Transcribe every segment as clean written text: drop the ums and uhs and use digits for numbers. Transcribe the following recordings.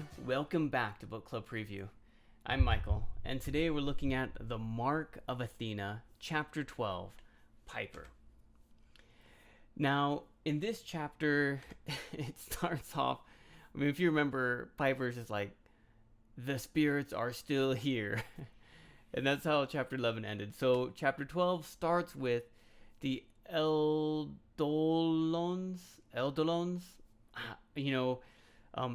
everyone, welcome back to Book Club Preview. I'm Michael, and today we're looking at The Mark of Athena, Chapter 12, Piper. Now, in this chapter, it starts off, if you remember, Piper's just like, the spirits are still here. And that's how Chapter 11 ended. So, Chapter 12 starts with the Eldolons,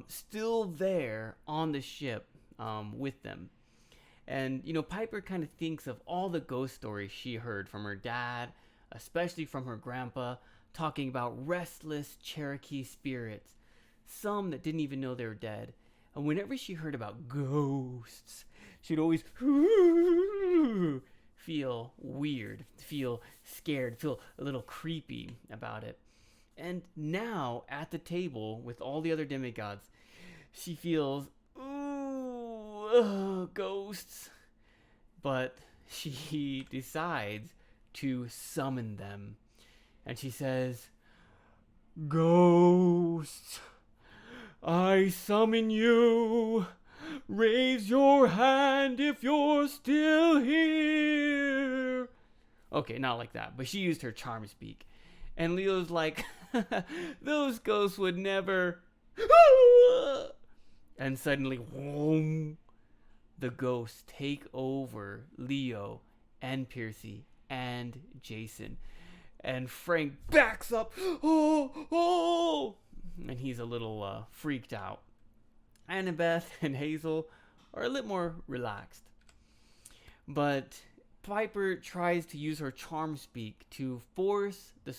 still there on the ship with them. And, Piper kind of thinks of all the ghost stories she heard from her dad, especially from her grandpa, talking about restless Cherokee spirits, some that didn't even know they were dead. And whenever she heard about ghosts, she'd always feel weird, feel scared, feel a little creepy about it. And now, at the table with all the other demigods, she feels, ghosts. But she decides to summon them. And she says, "Ghosts, I summon you. Raise your hand if you're still here." Okay, not like that, but she used her charm speak. And Leo's like, "Those ghosts would never." And suddenly, whoom, the ghosts take over Leo and Piercy and Jason. And Frank backs up. Oh! And he's a little freaked out. Annabeth and Hazel are a little more relaxed. But Piper tries to use her charm speak to force the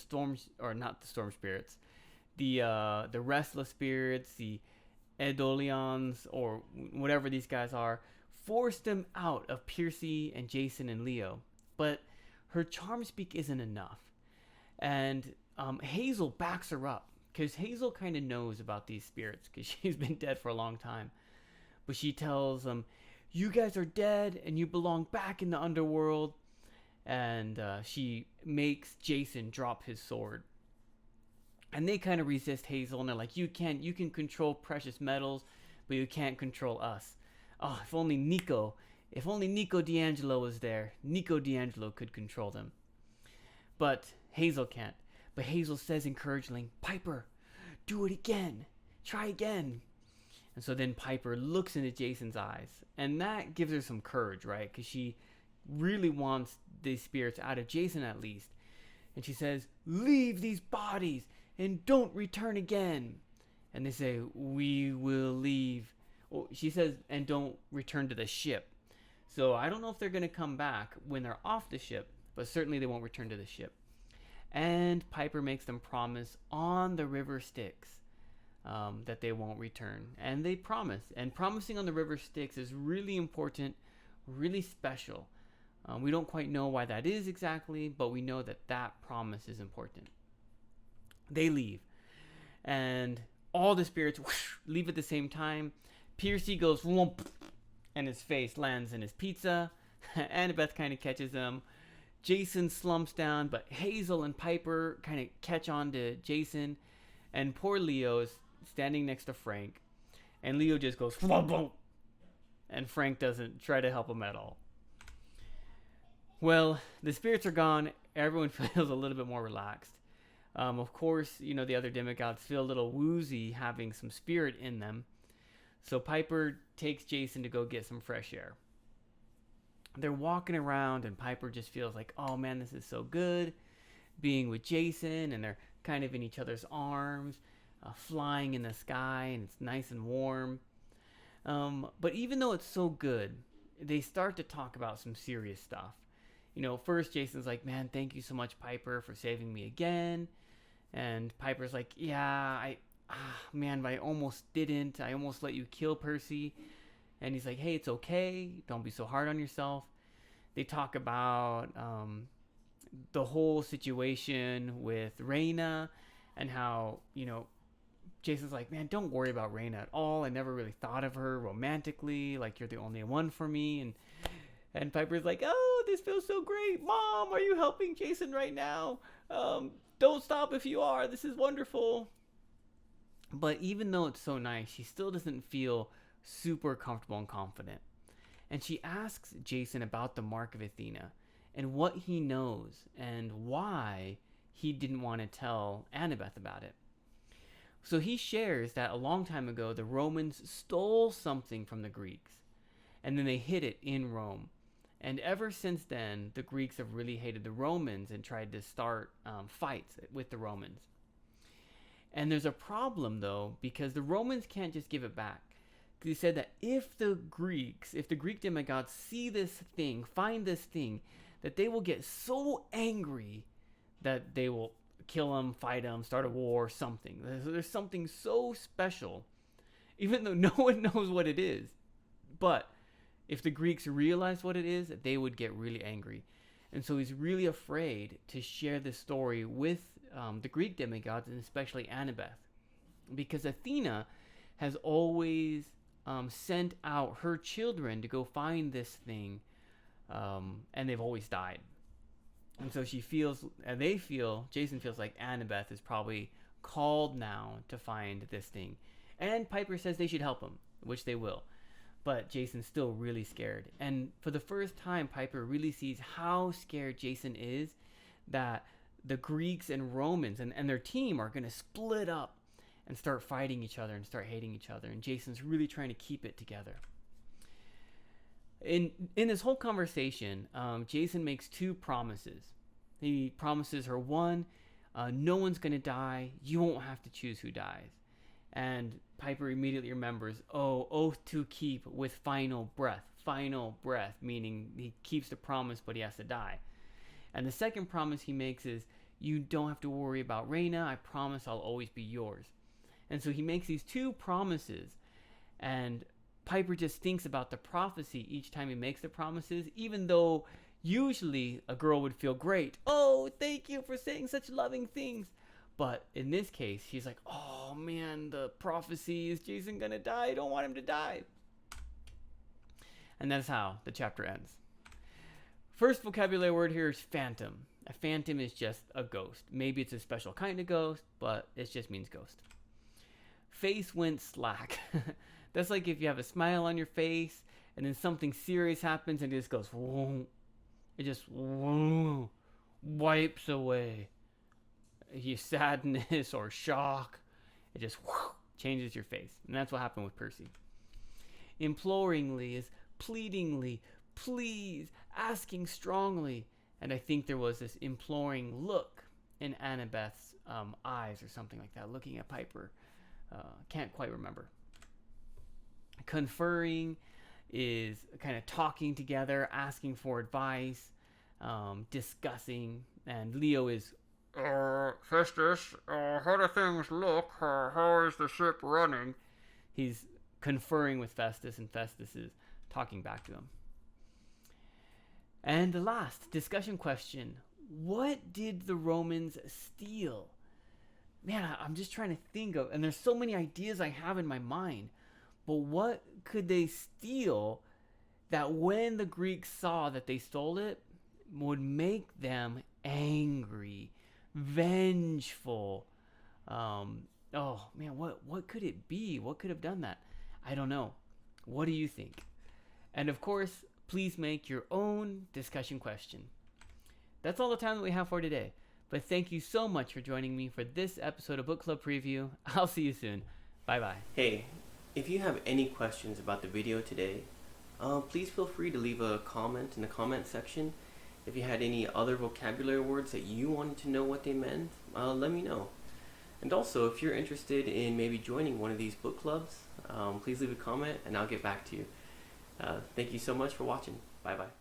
the restless spirits, the Edolions, or whatever these guys are, force them out of Piercy and Jason and Leo. But her charm speak isn't enough. And Hazel backs her up, because Hazel kind of knows about these spirits, because she's been dead for a long time. But she tells them, "You guys are dead, and you belong back in the underworld." And she makes Jason drop his sword. And they kind of resist Hazel, and they're like, you can control precious metals, but you can't control us. Oh, if only Nico D'Angelo was there, Nico D'Angelo could control them. But Hazel can't. But Hazel says encouragingly, "Piper, do it again. Try again." And so then Piper looks into Jason's eyes. And that gives her some courage, right? Because she really wants these spirits out of Jason at least. And she says, "Leave these bodies and don't return again." And they say, "We will leave." Well, she says, "and don't return to the ship." So I don't know if they're going to come back when they're off the ship, but certainly they won't return to the ship. And Piper makes them promise on the river Styx that they won't return. And they promise. And promising on the river Styx is really important, really special. We don't quite know why that is exactly, but we know that that promise is important. They leave. And all the spirits leave at the same time. Piercy goes whoomp, and his face lands in his pizza. Annabeth kind of catches him. Jason slumps down, but Hazel and Piper kind of catch on to Jason. And poor Leo is standing next to Frank. And Leo just goes whoomp, and Frank doesn't try to help him at all. Well, the spirits are gone. Everyone feels a little bit more relaxed. Of course, the other demigods feel a little woozy having some spirit in them. So Piper takes Jason to go get some fresh air. They're walking around, and Piper just feels like, oh man, this is so good being with Jason, and they're kind of in each other's arms, flying in the sky, and it's nice and warm. But even though it's so good, they start to talk about some serious stuff. First Jason's like, "Man, thank you so much, Piper, for saving me again." And Piper's like, "Yeah, but I almost didn't. I almost let you kill Percy." And he's like, "Hey, it's okay. Don't be so hard on yourself." They talk about the whole situation with Raina and how, Jason's like, "Man, don't worry about Raina at all. I never really thought of her romantically. Like, you're the only one for me." And Piper's like, "Oh, this feels so great. Mom, are you helping Jason right now? Don't stop if you are. This is wonderful." But even though it's so nice, she still doesn't feel super comfortable and confident. And she asks Jason about the Mark of Athena and what he knows and why he didn't want to tell Annabeth about it. So he shares that a long time ago, the Romans stole something from the Greeks, and then they hid it in Rome. And ever since then, the Greeks have really hated the Romans and tried to start fights with the Romans. And there's a problem, though, because the Romans can't just give it back. He said that if the Greek demigods see this thing, find this thing, that they will get so angry that they will kill them, fight them, start a war, something. There's something so special, even though no one knows what it is. But if the Greeks realized what it is, they would get really angry. And so he's really afraid to share this story with the Greek demigods, and especially Annabeth, because Athena has always sent out her children to go find this thing, and they've always died. And so Jason feels like Annabeth is probably called now to find this thing. And Piper says they should help him, which they will. But Jason's still really scared. And for the first time, Piper really sees how scared Jason is that the Greeks and Romans and their team are going to split up and start fighting each other and start hating each other. And Jason's really trying to keep it together. In this whole conversation, Jason makes two promises. He promises her, one, no one's going to die. You won't have to choose who dies. And Piper immediately remembers, oath to keep with final breath. Final breath, meaning he keeps the promise, but he has to die. And the second promise he makes is, you don't have to worry about Reyna. I promise I'll always be yours. And so he makes these two promises. And Piper just thinks about the prophecy each time he makes the promises, even though usually a girl would feel great. Oh, thank you for saying such loving things. But in this case, she's like, oh man, the prophecy, is Jason gonna die? I don't want him to die. And that's how the chapter ends. First vocabulary word here is phantom. A phantom is just a ghost. Maybe it's a special kind of ghost, but it just means ghost. Face went slack. That's like if you have a smile on your face and then something serious happens and it just goes, whoa. It just whoa, wipes away your sadness or shock. It just whoa, changes your face. And that's what happened with Percy. Imploringly is pleadingly, please, asking strongly. And I think there was this imploring look in Annabeth's eyes or something like that, looking at Piper. Can't quite remember. Conferring is kind of talking together, asking for advice, discussing. And Leo is, Festus, how do things look? How is the ship running? He's conferring with Festus, and Festus is talking back to him. And the last discussion question, what did the Romans steal? Man, I'm just trying to think of, and there's so many ideas I have in my mind, but what could they steal that when the Greeks saw that they stole it would make them angry, vengeful? Oh man, what could it be? What could have done that? I don't know. What do you think? And of course, please make your own discussion question. That's all the time that we have for today. But thank you so much for joining me for this episode of Book Club Preview. I'll see you soon. Bye-bye. Hey, if you have any questions about the video today, please feel free to leave a comment in the comment section. If you had any other vocabulary words that you wanted to know what they meant, let me know. And also, if you're interested in maybe joining one of these book clubs, please leave a comment and I'll get back to you. Thank you so much for watching. Bye-bye.